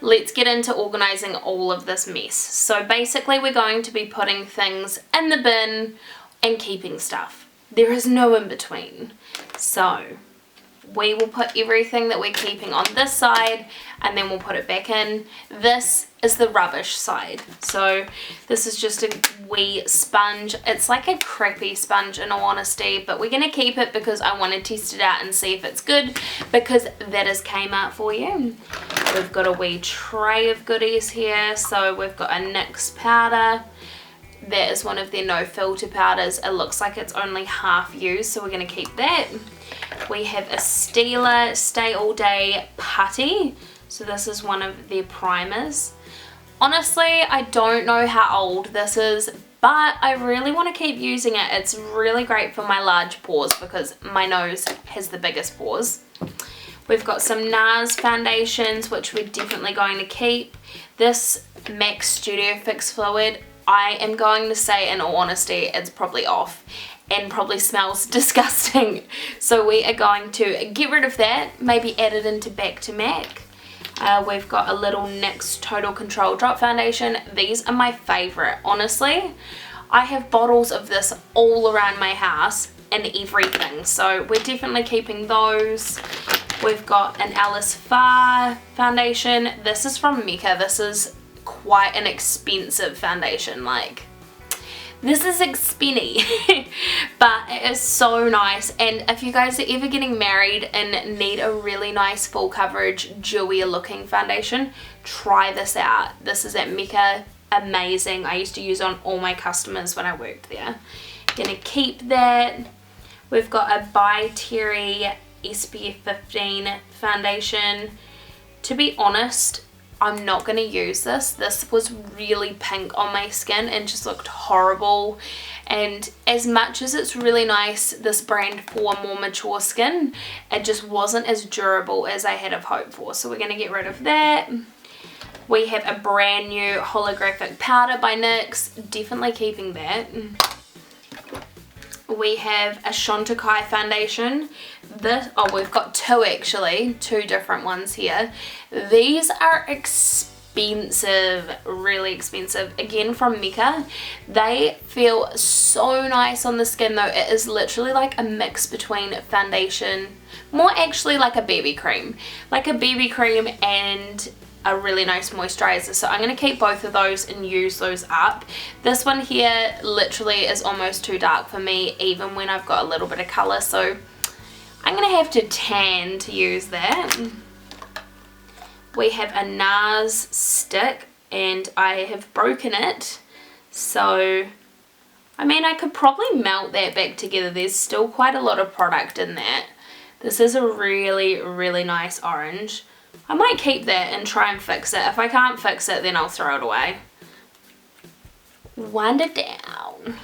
let's get into organising all of this mess. So basically we're going to be putting things in the bin and keeping stuff. There is no in between. So we will put everything that we're keeping on this side and then we'll put it back in. This is the rubbish side. So this is just a wee sponge. It's like a crappy sponge in all honesty, but we're going to keep it because I want to test it out and see if it's good, because that is Kmart for you. We've got a wee tray of goodies here. So we've got a NYX powder. That is one of their no filter powders. It looks like it's only half used, so we're going to keep that. We have a Stila Stay All Day Putty. So this is one of their primers. Honestly, I don't know how old this is, but I really want to keep using it. It's really great for my large pores because my nose has the biggest pores. We've got some NARS foundations, which we're definitely going to keep. This MAC Studio Fix Fluid, I am going to say in all honesty, it's probably off and probably smells disgusting. So we are going to get rid of that, maybe add it into Back to MAC. We've got a little NYX Total Control Drop Foundation. These are my favourite, honestly. I have bottles of this all around my house and everything, so we're definitely keeping those. We've got an Alice Farr foundation. This is from Mecca. This is quite an expensive foundation, like this is expenny but it is so nice. And if you guys are ever getting married and need a really nice full coverage dewy looking foundation, try this out. This is at Mecca, amazing. I used to use on all my customers when I worked there. Gonna keep that. We've got a By Terry SPF 15 foundation. To be honest, I'm not going to use this. This was really pink on my skin and just looked horrible. And as much as it's really nice, this brand for more mature skin, it just wasn't as durable as I had hoped for. So we're going to get rid of that. We have a brand new holographic powder by NYX. Definitely keeping that. We have a Chantecaille foundation. We've got two actually, two different ones here. These are expensive, really expensive. Again from Mecca. They feel so nice on the skin though. It is literally like a mix between foundation, more actually like a BB cream. Like a BB cream and a really nice moisturizer. So I'm going to keep both of those and use those up. This one here literally is almost too dark for me even when I've got a little bit of colour, so I'm going to have to tan to use that. We have a NARS stick and I have broken it, so I mean I could probably melt that back together. There's still quite a lot of product in that. This is a really, really nice orange. I might keep that and try and fix it. If I can't fix it, then I'll throw it away. Wind it down.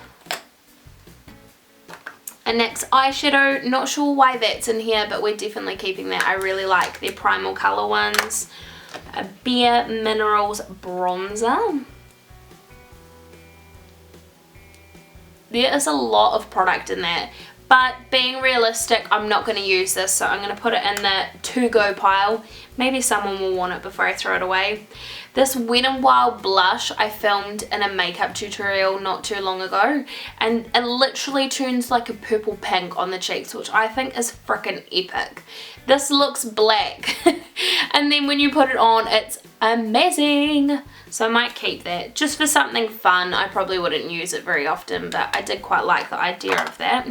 A NYX eyeshadow. Not sure why that's in here, but we're definitely keeping that. I really like their Primal Colour ones. A Bare Minerals bronzer. There is a lot of product in that. But being realistic, I'm not going to use this, so I'm going to put it in the to-go pile. Maybe someone will want it before I throw it away. This Wet n Wild blush I filmed in a makeup tutorial not too long ago, and it literally turns like a purple pink on the cheeks, which I think is freaking epic. This looks black and then when you put it on it's amazing. So I might keep that just for something fun. I probably wouldn't use it very often, but I did quite like the idea of that.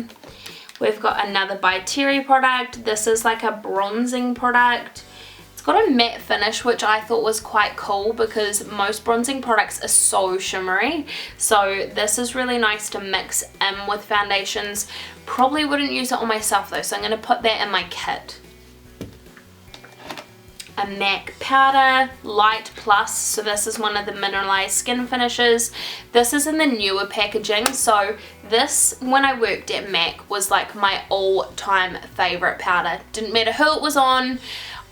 We've got another By Terry product. This is like a bronzing product. It's got a matte finish, which I thought was quite cool because most bronzing products are so shimmery. So this is really nice to mix in with foundations. Probably wouldn't use it on myself though, so I'm going to put that in my kit. A MAC powder, Light Plus, so this is one of the mineralized skin finishes. This is in the newer packaging, so this, when I worked at MAC, was like my all-time favorite powder. Didn't matter who it was on,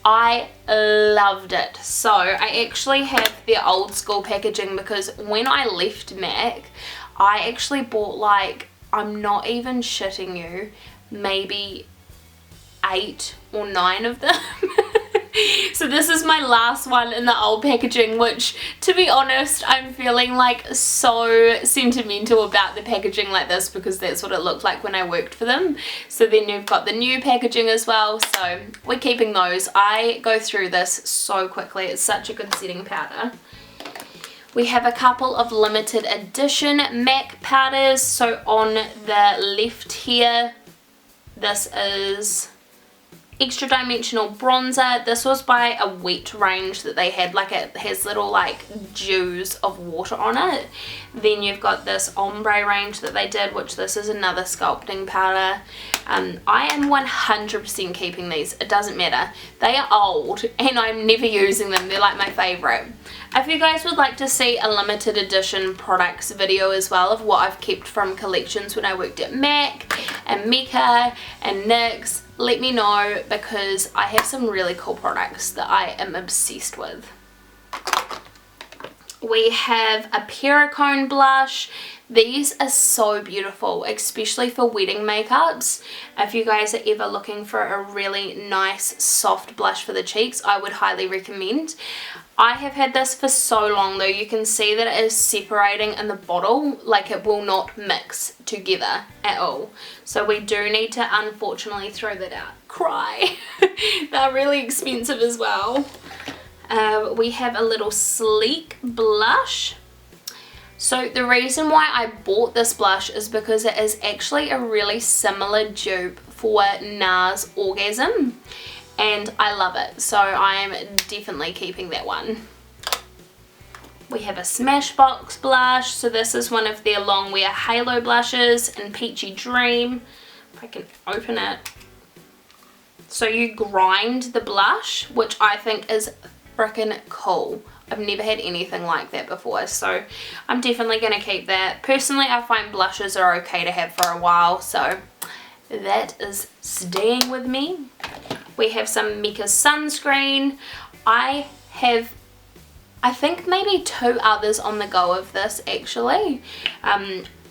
I loved it. So I actually have the old school packaging because when I left MAC, I actually bought like, I'm not even shitting you, maybe 8 or 9 of them. So this is my last one in the old packaging, which, to be honest, I'm feeling like so sentimental about the packaging like this because that's what it looked like when I worked for them. So then you've got the new packaging as well, so we're keeping those. I go through this so quickly. It's such a good setting powder. We have a couple of limited edition MAC powders. So on the left here, this is Extra Dimensional Bronzer. This was by a wet range that they had, like it has little like dews of water on it. Then you've got this ombre range that they did, which this is another sculpting powder. I am 100% keeping these. It doesn't matter. They are old and I'm never using them. They're like my favorite. If you guys would like to see a limited edition products video as well of what I've kept from collections when I worked at MAC and Mecca and NYX, let me know because I have some really cool products that I am obsessed with. We have a Perricone blush. These are so beautiful, especially for wedding makeups. If you guys are ever looking for a really nice soft blush for the cheeks, I would highly recommend. I have had this for so long though. You can see that it is separating in the bottle, like it will not mix together at all. So we do need to unfortunately throw that out. Cry. They're really expensive as well. We have a little sleek blush. So the reason why I bought this blush is because it is actually a really similar dupe for NARS Orgasm. And I love it, so I'm definitely keeping that one. We have a Smashbox blush. So this is one of their Longwear Halo blushes in Peachy Dream. If I can open it. So you grind the blush, which I think is freaking cool. I've never had anything like that before, so I'm definitely going to keep that. Personally, I find blushes are okay to have for a while, so that is staying with me. We have some Mecca sunscreen. I have, I think maybe 2 others on the go of this actually.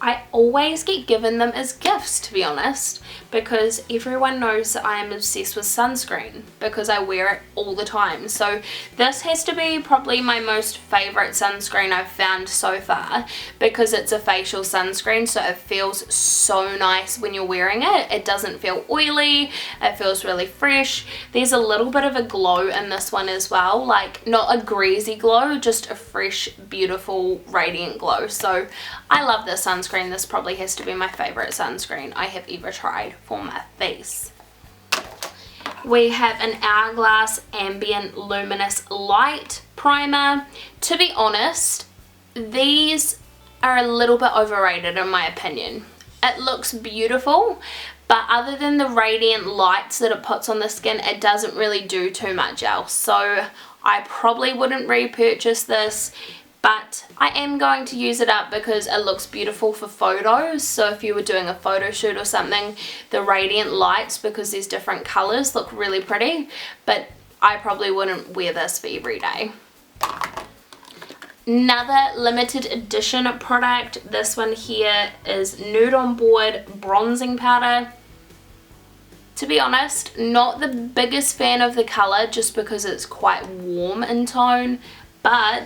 I always get given them as gifts, to be honest, because everyone knows that I am obsessed with sunscreen because I wear it all the time. So this has to be probably my most favorite sunscreen I've found so far because it's a facial sunscreen, so it feels so nice when you're wearing it. It doesn't feel oily, it feels really fresh. There's a little bit of a glow in this one as well, like not a greasy glow, just a fresh, beautiful, radiant glow. So I love this sunscreen. This probably has to be my favorite sunscreen I have ever tried for my face. We have an Hourglass Ambient Luminous Light Primer. To be honest, these are a little bit overrated in my opinion. It looks beautiful, but other than the radiant lights that it puts on the skin, it doesn't really do too much else. So I probably wouldn't repurchase this. But I am going to use it up because it looks beautiful for photos. So if you were doing a photo shoot or something, the radiant lights, because there's different colours, look really pretty. But I probably wouldn't wear this for every day. Another limited edition product. This one here is Nude on Board Bronzing Powder. To be honest, not the biggest fan of the colour just because it's quite warm in tone. But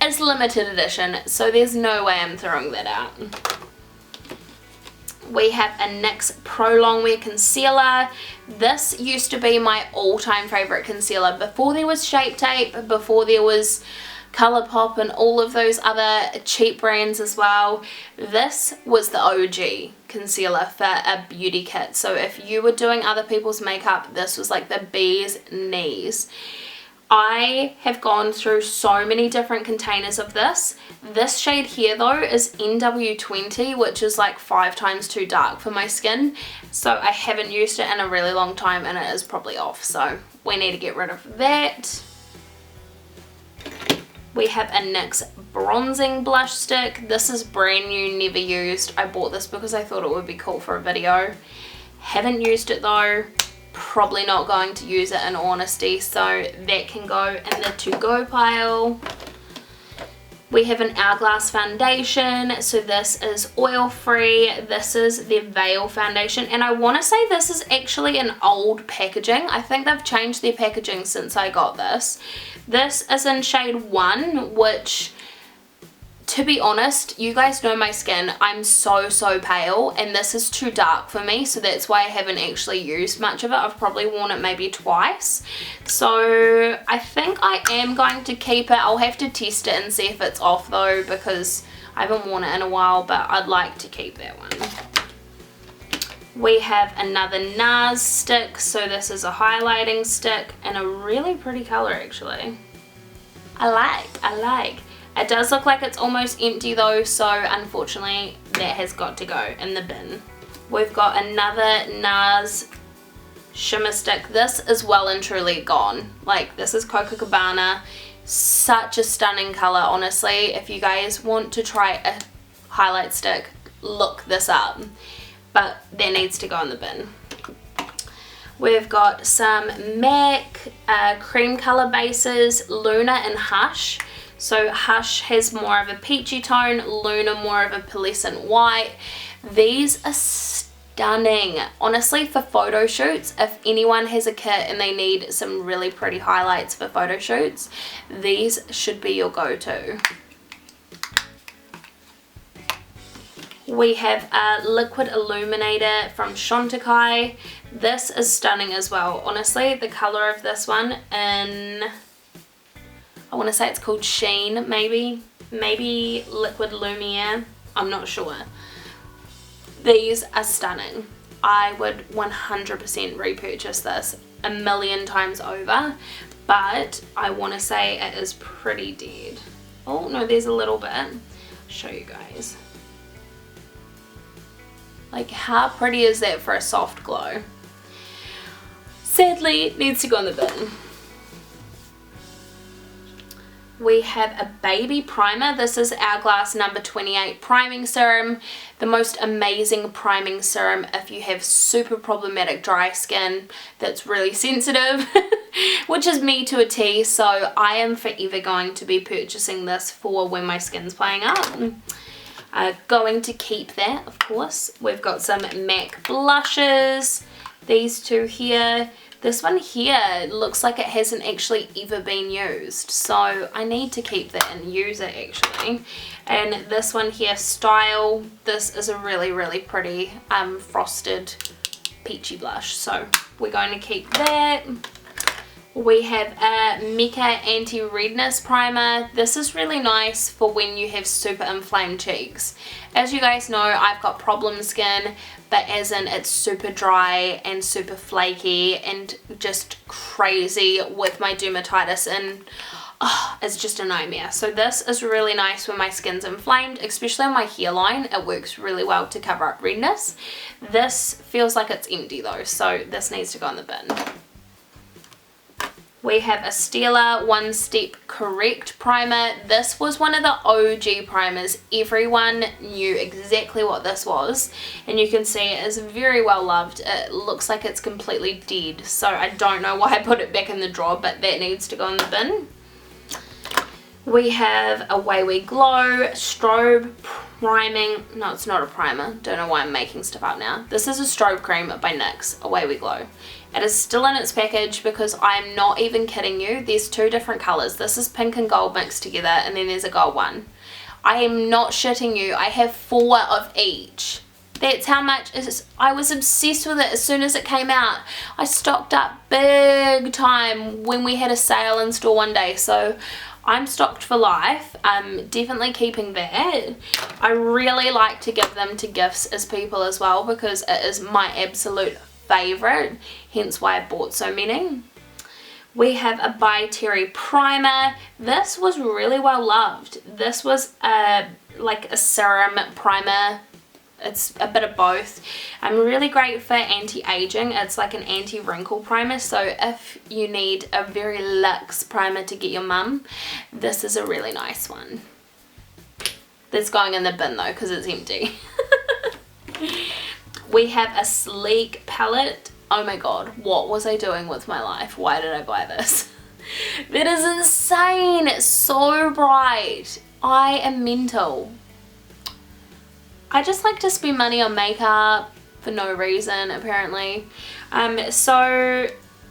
it's limited edition, so there's no way I'm throwing that out. We have a NYX Pro Longwear Concealer. This used to be my all-time favourite concealer before there was Shape Tape, before there was Colourpop and all of those other cheap brands as well. This was the OG concealer for a beauty kit, so if you were doing other people's makeup, this was like the bee's knees. I have gone through so many different containers of this. This shade here though is NW20, which is like 5 times too dark for my skin. So I haven't used it in a really long time and it is probably off. So we need to get rid of that. We have a NYX bronzing blush stick. This is brand new, never used. I bought this because I thought it would be cool for a video. Haven't used it though. Probably not going to use it in honesty, so that can go in the to-go pile. We have an Hourglass foundation, so this is oil free. This is their Veil foundation, and I want to say this is actually an old packaging. I think they've changed their packaging since I got this. This is in shade 1, which, to be honest, you guys know my skin, I'm so pale, and this is too dark for me, so that's why I haven't actually used much of it. I've probably worn it maybe twice, so I think I am going to keep it. I'll have to test it and see if it's off though, because I haven't worn it in a while, but I'd like to keep that one. We have another NARS stick, so this is a highlighting stick in a really pretty color actually. I like. It does look like it's almost empty though, so unfortunately that has got to go in the bin. We've got another NARS shimmer stick. This is well and truly gone. Like, this is Copacabana. Such a stunning color, honestly. If you guys want to try a highlight stick, look this up. But that needs to go in the bin. We've got some MAC cream color bases, Luna and Hush. So Hush has more of a peachy tone, Luna more of a pearlescent white. These are stunning. Honestly, for photo shoots, if anyone has a kit and they need some really pretty highlights for photo shoots, these should be your go-to. We have a liquid illuminator from Chantecaille. This is stunning as well. Honestly, the color of this one in, I want to say it's called Sheen, maybe Liquid Lumiere, I'm not sure. These are stunning. I would 100% repurchase this a million times over, but I want to say it is pretty dead. Oh no, there's a little bit. I'll show you guys. Like, how pretty is that for a soft glow? Sadly, it needs to go in the bin. We have a baby primer. This is Hourglass number 28 priming serum. The most amazing priming serum if you have super problematic dry skin that's really sensitive, which is me to a T, so I am forever going to be purchasing this for when my skin's playing up. Going to keep that, of course. We've got some MAC blushes. These two here. This one here looks like it hasn't actually ever been used, so I need to keep that and use it actually. And this one here, Style, this is a really pretty frosted peachy blush, so we're going to keep that. We have a Mecca anti-redness primer. This is really nice for when you have super inflamed cheeks. As you guys know, I've got problem skin, but as in it's super dry and super flaky and just crazy with my dermatitis, and it's just a nightmare. So this is really nice when my skin's inflamed, especially on my hairline. It works really well to cover up redness. This feels like it's empty though, so this needs to go in the bin. We have a Stila One Step Correct primer. This was one of the OG primers. Everyone knew exactly what this was, and you can see it is very well loved. It looks like it's completely dead, so I don't know why I put it back in the drawer, but that needs to go in the bin. We have Away We Glow Strobe Priming. No, it's not a primer. Don't know why I'm making stuff up now. This is a strobe cream by NYX, Away We Glow. It is still in its package because I'm not even kidding you. There's two different colours. This is pink and gold mixed together, and then there's a gold one. I am not shitting you. I have 4 of each. That's how much it is. I was obsessed with it as soon as it came out. I stocked up big time when we had a sale in store one day, so I'm stocked for life. I'm definitely keeping that. I really like to give them to gifts as people as well because it is my absolute favourite, hence why I bought so many. We have a By Terry primer. This was really well loved. This was like a serum primer. It's a bit of both. Really great for anti-aging. It's like an anti-wrinkle primer, so if you need a very luxe primer to get your mum, this is a really nice one. That's going in the bin though because it's empty. We have a Sleek palette. Oh my god, what was I doing with my life? Why did I buy this? That is insane. It's so bright. I am mental. I just like to spend money on makeup for no reason, apparently. So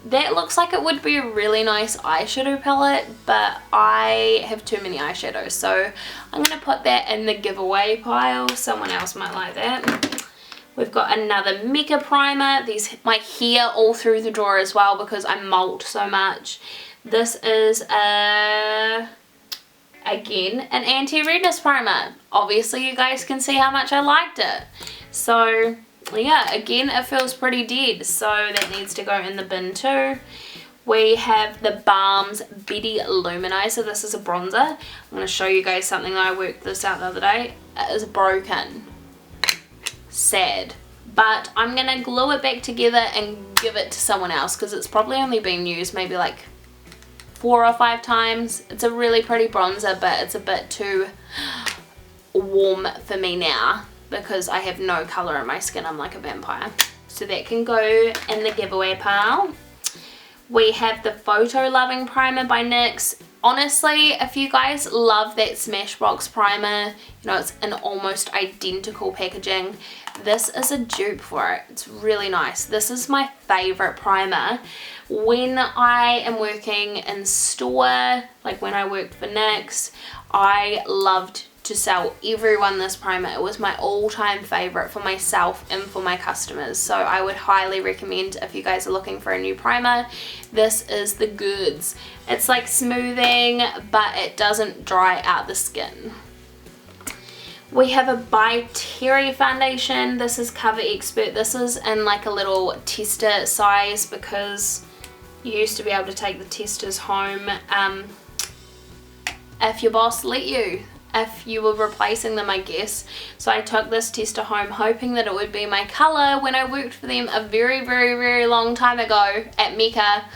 that looks like it would be a really nice eyeshadow palette, but I have too many eyeshadows, so I'm going to put that in the giveaway pile. Someone else might like that. We've got another Mecca primer. These my hair all through the drawer as well because I molt so much. This is again an anti-redness primer. Obviously you guys can see how much I liked it. So yeah, again it feels pretty dead, so that needs to go in the bin too. We have the Balm's Betty Illuminizer. This is a bronzer. I'm going to show you guys something that I worked this out the other day. It is broken. Sad. But I'm going to glue it back together and give it to someone else because it's probably only been used maybe like 4 or 5 times. It's a really pretty bronzer, but it's a bit too warm for me now because I have no colour in my skin. I'm like a vampire. So that can go in the giveaway pile. We have the Photo Loving Primer by NYX. Honestly, if you guys love that Smashbox primer, you know, it's an almost identical packaging. This is a dupe for it. It's really nice. This is my favourite primer. When I am working in store, like when I worked for NYX, I loved to sell everyone this primer. It was my all-time favourite for myself and for my customers, so I would highly recommend if you guys are looking for a new primer. This is the goods. It's like smoothing, but it doesn't dry out the skin. We have a By Terry foundation. This is Cover Expert. This is in like a little tester size because you used to be able to take the testers home if your boss let you. If you were replacing them, I guess. So I took this tester home hoping that it would be my colour when I worked for them a very, very, very long time ago at Mecca,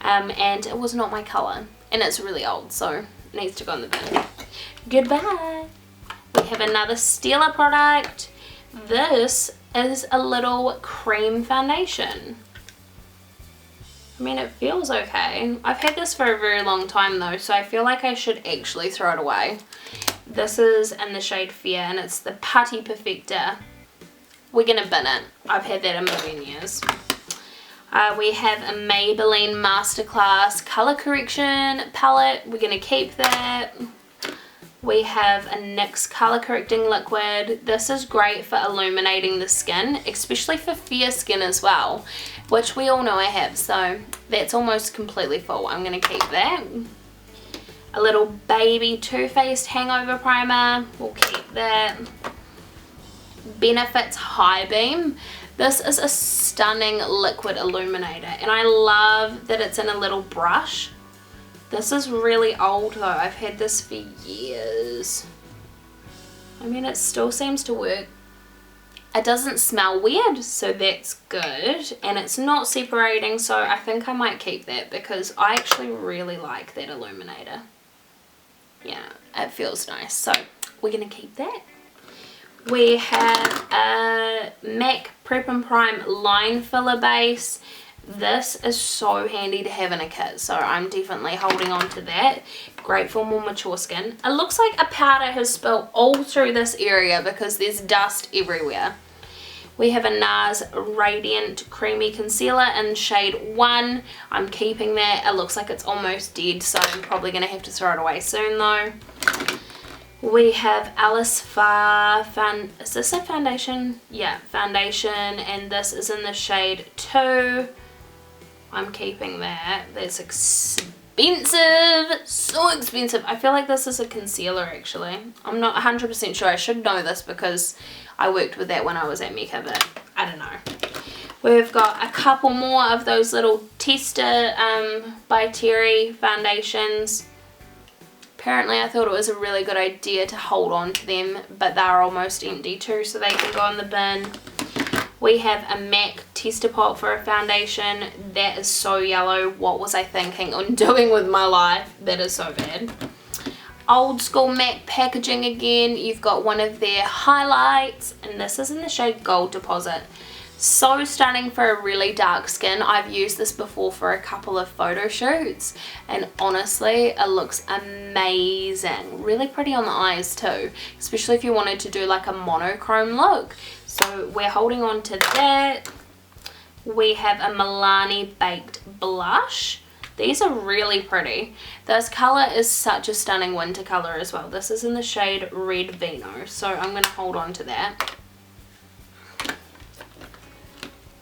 and it was not my colour, and it's really old, so it needs to go in the bin. Goodbye. We have another Stila product. This is a little cream foundation. I mean, it feels okay. I've had this for a very long time though, so I feel like I should actually throw it away. This is in the shade Fair, and it's the Putty Perfector. We're gonna bin it. I've had that a million years. We have a Maybelline Masterclass Color Correction palette. We're gonna keep that. We have a NYX Color Correcting Liquid. This is great for illuminating the skin, especially for fair skin as well, which we all know I have, so that's almost completely full. I'm gonna keep that. A little baby Too Faced Hangover Primer, we'll keep that. Benefit's High Beam. This is a stunning liquid illuminator, and I love that it's in a little brush. This is really old though, I've had this for years. I mean, it still seems to work. It doesn't smell weird, so that's good, and it's not separating, so I think I might keep that because I actually really like that illuminator. Yeah, it feels nice, so we're gonna keep that. We have a MAC Prep and Prime Line Filler Base. This is so handy to have in a kit, so I'm definitely holding on to that. Great for more mature skin. It looks like a powder has spilled all through this area because there's dust everywhere. We have a NARS Radiant Creamy Concealer in shade 1. I'm keeping that. It looks like it's almost dead, so I'm probably going to have to throw it away soon though. We have Alice Farr, is this a foundation? Yeah, foundation, and this is in the shade 2. I'm keeping that. That's expensive. So expensive. I feel like this is a concealer actually. I'm not 100% sure. I should know this because I worked with that when I was at Mecca, but I don't know. We've got a couple more of those little tester by Terry foundations. Apparently I thought it was a really good idea to hold on to them, but they're almost empty too, so they can go in the bin. We have a MAC tester pot for a foundation. That is so yellow. What was I thinking on doing with my life? That is so bad. Old school MAC packaging again. You've got one of their highlights, and this is in the shade Gold Deposit. So stunning for a really dark skin. I've used this before for a couple of photo shoots and honestly it looks amazing. Really pretty on the eyes too, especially if you wanted to do like a monochrome look. So we're holding on to that. We have a Milani Baked Blush. These are really pretty. This colour is such a stunning winter colour as well. This is in the shade Red Vino, so I'm going to hold on to that.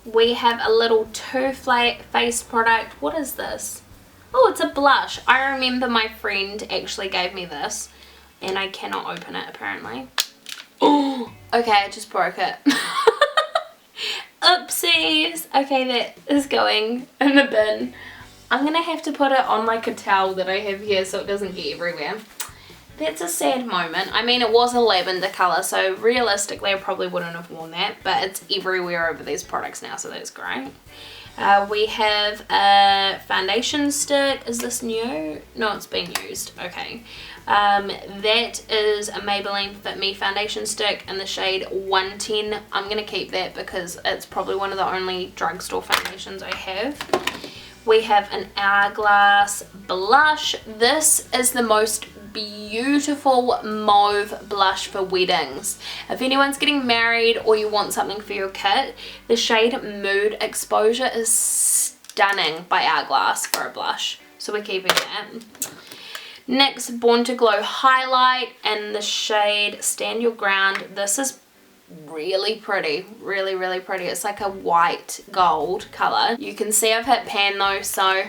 We have a little Too Faced product. What is this? Oh, it's a blush. I remember my friend actually gave me this and I cannot open it apparently. Oh, okay, I just broke it. Oopsies. Okay, that is going in the bin. I'm going to have to put it on like a towel that I have here so it doesn't get everywhere. That's a sad moment. I mean, it was a lavender colour, so realistically I probably wouldn't have worn that, but it's everywhere over these products now, so that's great. We have a foundation stick. Is this new? No, it's been used. Okay. That is a Maybelline Fit Me foundation stick in the shade 110. I'm going to keep that because it's probably one of the only drugstore foundations I have. We have an Hourglass blush. This is the most beautiful mauve blush for weddings. If anyone's getting married or you want something for your kit, the shade Mood Exposure is stunning by Hourglass for a blush. So we're keeping that. Next, Born to Glow highlight in the shade Stand Your Ground. This is really pretty, really pretty. It's like a white gold color. You can see I've hit pan though, so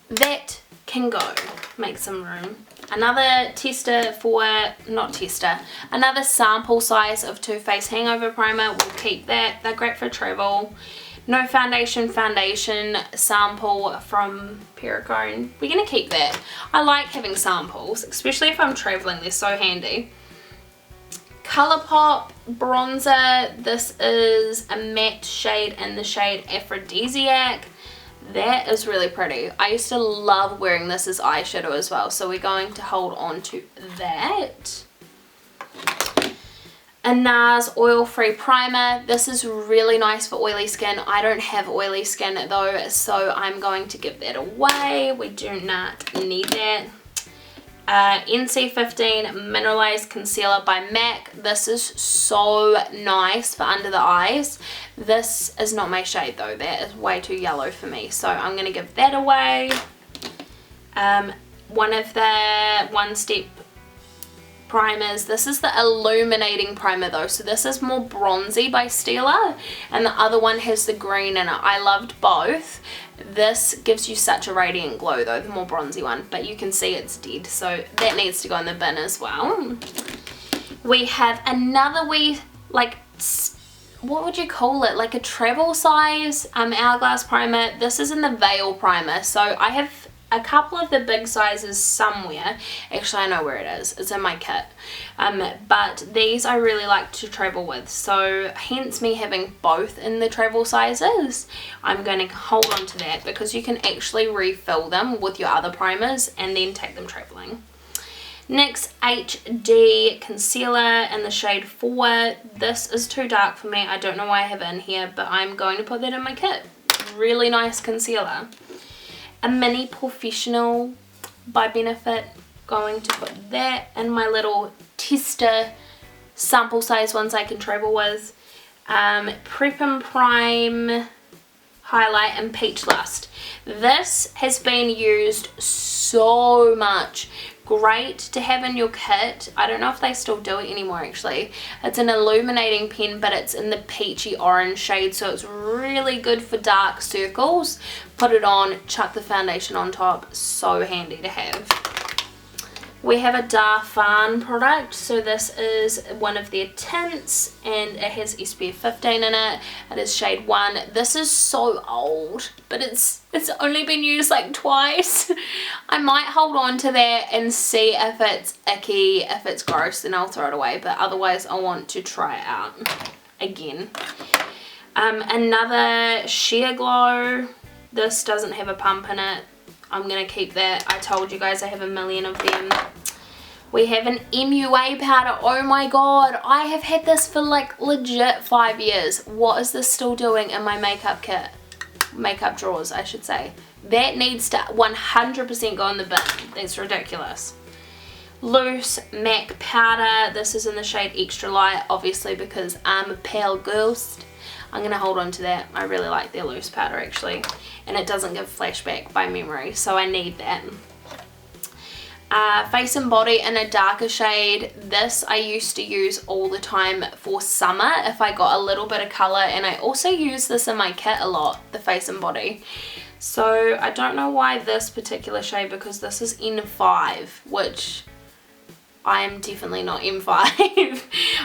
that can go. Make some room. Another tester for, not tester, another sample size of Too Faced Hangover Primer. We'll keep that. They're great for travel. No Foundation sample from Perricone. We're going to keep that. I like having samples, especially if I'm traveling. They're so handy. Colourpop bronzer. This is a matte shade in the shade Aphrodisiac. That is really pretty. I used to love wearing this as eyeshadow as well, so we're going to hold on to that. A NARS oil-free primer. This is really nice for oily skin. I don't have oily skin though, so I'm going to give that away. We do not need that. NC15 Mineralized Concealer by MAC. This is so nice for under the eyes. This is not my shade though. That is way too yellow for me, so I'm going to give that away. One of the One Step primers. This is the illuminating primer though, so this is more bronzy by Stila, and the other one has the green in it. I loved both. This gives you such a radiant glow though, the more bronzy one, but you can see it's dead, so that needs to go in the bin as well. We have another wee, like, what would you call it, like a travel size Hourglass primer. This is in the Veil primer, so I have a couple of the big sizes somewhere. Actually, I know where it is. It's in my kit. But these I really like to travel with, so hence me having both in the travel sizes. I'm going to hold on to that because you can actually refill them with your other primers and then take them traveling. Next, HD concealer in the shade 4. This is too dark for me. I don't know why I have it in here, but I'm going to put that in my kit. Really nice concealer. A Mini Professional by Benefit. Going to put that in my little tester sample size ones I can travel with. Prep and Prime highlight in Peach Lust. This has been used so much. Great to have in your kit. I don't know if they still do it anymore actually. It's an illuminating pen, but it's in the peachy orange shade, so it's really good for dark circles. Put it on, chuck the foundation on top. So handy to have. We have a Darfan product, so this is one of their tints and it has SPF 15 in it. It is shade 1. This is so old, but it's only been used like twice. I might hold on to that and see if it's icky. If it's gross, then I'll throw it away, but otherwise I want to try it out again. Another Sheer Glow. This doesn't have a pump in it. I'm going to keep that. I told you guys I have a million of them. We have an MUA powder. Oh my god, I have had this for like legit 5 years. What is this still doing in my makeup kit? Makeup drawers, I should say. That needs to 100% go in the bin. That's ridiculous. Loose MAC powder. This is in the shade Extra Light, obviously because I'm a pale ghost. I'm going to hold on to that. I really like their loose powder actually. And it doesn't give flashback by memory, so I need that. Face and Body in a darker shade. This I used to use all the time for summer if I got a little bit of colour, and I also use this in my kit a lot, the Face and Body. So I don't know why this particular shade, because this is N5, which I am definitely not M5.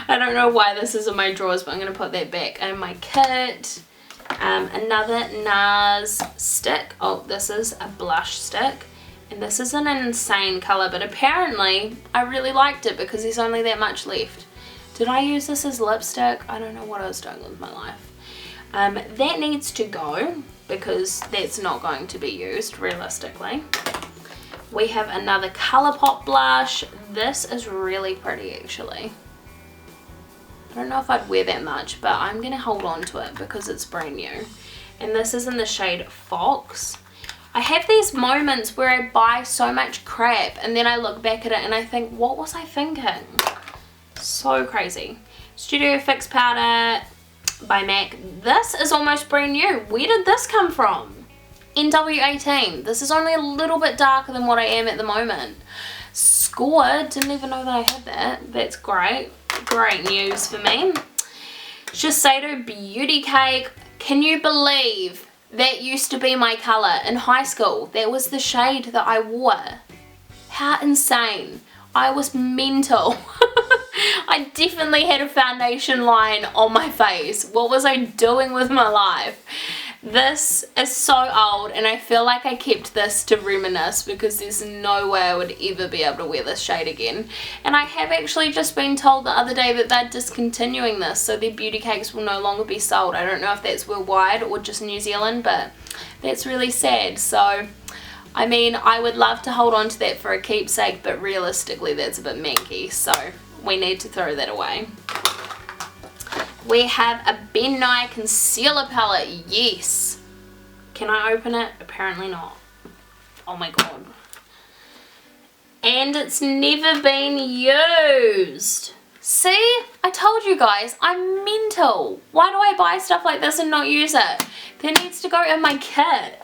I don't know why this is in my drawers, but I'm going to put that back in my kit. Another NARS stick. Oh, this is a blush stick. And this is an insane colour, but apparently I really liked it because there's only that much left. Did I use this as lipstick? I don't know what I was doing with my life. That needs to go because that's not going to be used realistically. We have another ColourPop blush. This is really pretty actually. I don't know if I'd wear that much, but I'm going to hold on to it because it's brand new. And this is in the shade Fox. I have these moments where I buy so much crap and then I look back at it and I think, what was I thinking? So crazy. Studio Fix powder by MAC. This is almost brand new. Where did this come from? NW18. This is only a little bit darker than what I am at the moment. Score. Didn't even know that I had that. That's great. Great news for me. Shiseido Beauty Cake. Can you believe that used to be my colour in high school? That was the shade that I wore. How insane. I was mental. I definitely had a foundation line on my face. What was I doing with my life? This is so old and I feel like I kept this to reminisce because there's no way I would ever be able to wear this shade again. And I have actually just been told the other day that they're discontinuing this, so their beauty cakes will no longer be sold. I don't know if that's worldwide or just New Zealand, but that's really sad. So I mean, I would love to hold on to that for a keepsake, but realistically that's a bit manky, so we need to throw that away. We have a Ben Nye concealer palette. Yes. Can I open it? Apparently not. Oh my god. And it's never been used. See? I told you guys, I'm mental. Why do I buy stuff like this and not use it? That needs to go in my kit.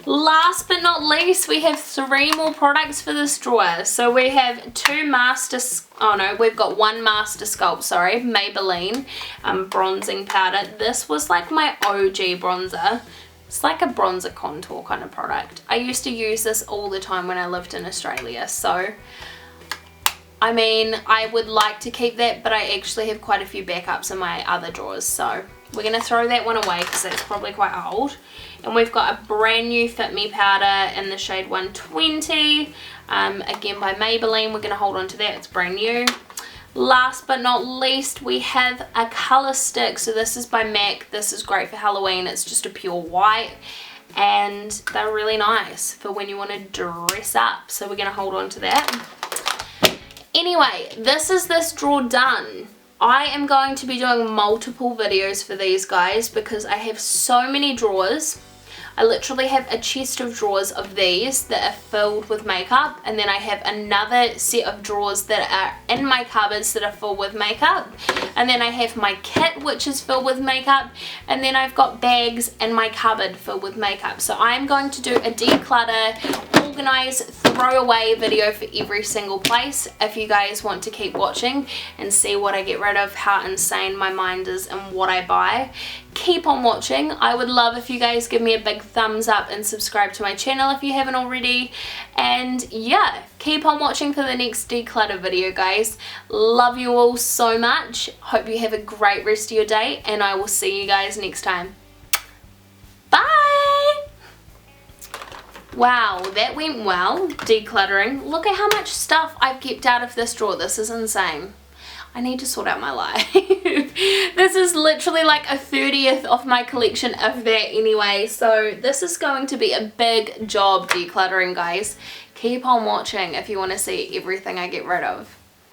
Last but not least, we have 3 more products for this drawer. So we have we've got one Master Sculpt, sorry, Maybelline bronzing powder. This was like my OG bronzer. It's like a bronzer contour kind of product. I used to use this all the time when I lived in Australia, so I mean, I would like to keep that, but I actually have quite a few backups in my other drawers, so we're going to throw that one away because that's probably quite old. And we've got a brand new Fit Me powder in the shade 120. Again by Maybelline. We're going to hold on to that. It's brand new. Last but not least, we have a colour stick. So this is by MAC. This is great for Halloween. It's just a pure white. And they're really nice for when you want to dress up. So we're going to hold on to that. Anyway, this is this drawer done. I am going to be doing multiple videos for these guys because I have so many drawers. I literally have a chest of drawers of these that are filled with makeup, and then I have another set of drawers that are in my cupboards that are filled with makeup, and then I have my kit which is filled with makeup, and then I've got bags in my cupboard filled with makeup. So I'm going to do a declutter, organize, throw away video for every single place if you guys want to keep watching and see what I get rid of, how insane my mind is and what I buy. Keep on watching. I would love if you guys give me a big thumbs up and subscribe to my channel if you haven't already. And yeah, keep on watching for the next declutter video, guys. Love you all so much. Hope you have a great rest of your day, and I will see you guys next time. Bye! Wow, that went well, decluttering. Look at how much stuff I've kept out of this drawer. This is insane. I need to sort out my life. This is literally like a 30th of my collection, if that anyway. So this is going to be a big job decluttering, guys. Keep on watching if you want to see everything I get rid of.